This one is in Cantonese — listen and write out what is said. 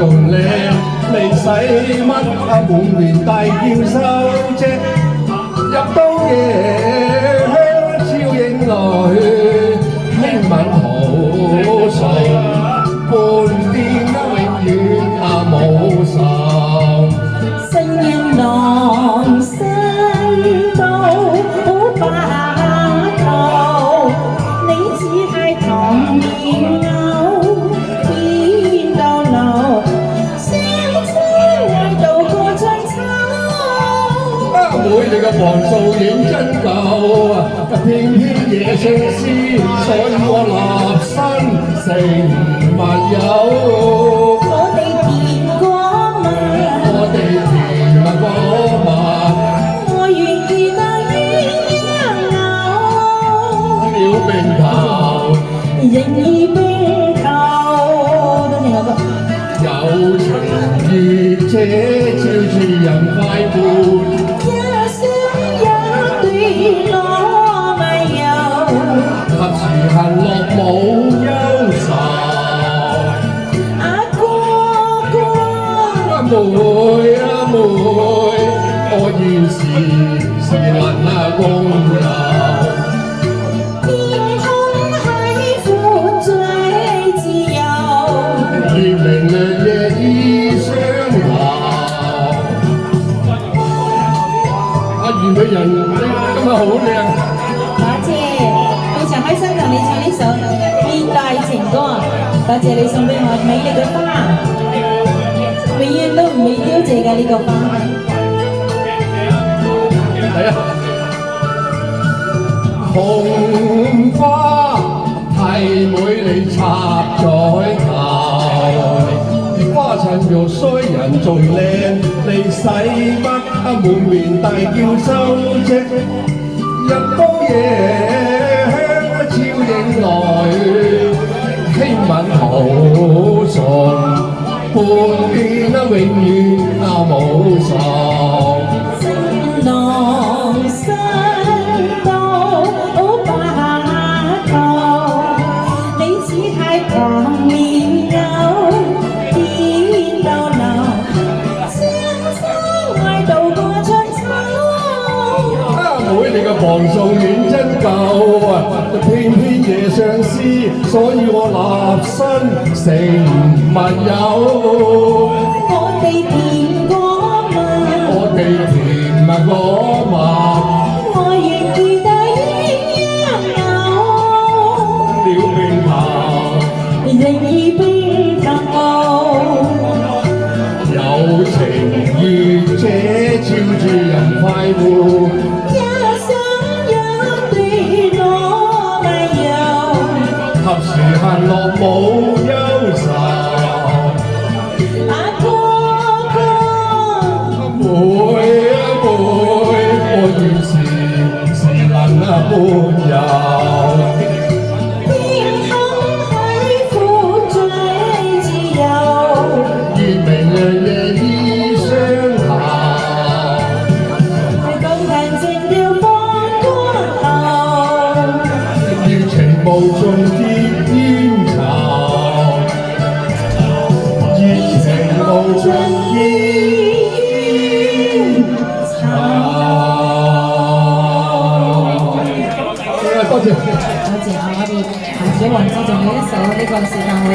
仲靚，你使乜滿面大叫收啫？入到夜香照影來，輕吻好順，半邊永遠無愁。聲音朗聲到好白頭，你只係糖棉牛，見到老，聲聲嗌到過春秋。妹你個磅數認真夠啊！偏偏夜上詩，所以我立身成密友。我哋甜過蜜，我哋甜蜜過蜜，我願見那鴛鴦牛，了並頭，仍已冰透。多謝我哥。有情月這照住人快活。一雙一對攞咪有，及時行樂冇憂愁。阿哥哥，妹我現時是能公友。天空海闊最自由，月明亮夜依相留。阿虞美人，你今日好靚。多謝，非常開心同你唱呢首現代情歌，多謝你送俾我美麗嘅花，永遠都唔會凋謝嘅呢個花。係啊，紅花替妹你插在頭，花襯肉衰人仲靚，你使乜滿面大叫收啫？入到夜香照影來，輕吻好順，半邊永遠無愁。浪聲到好白頭，你只係糖棉牛，見到老，聲聲嗌到過春秋。妹你個磅數認真夠啊！偏偏夜上詩，所以我立身成密友。我哋甜過蜜，我哋甜蜜過蜜，我願見到鴛鴦了並頭，牛，仍已冰透。有情月這照住人快活。一雙一對攞咪有，及時行樂冇憂愁。阿哥哥，妹我現時是能伴遊。天空海闊最自由，月明亮夜依相投。共行情調放光後，餘情無盡結煙愁，餘情無盡結煙愁。多謝。多謝我哋鹹水王子仲有一首呢個是但會。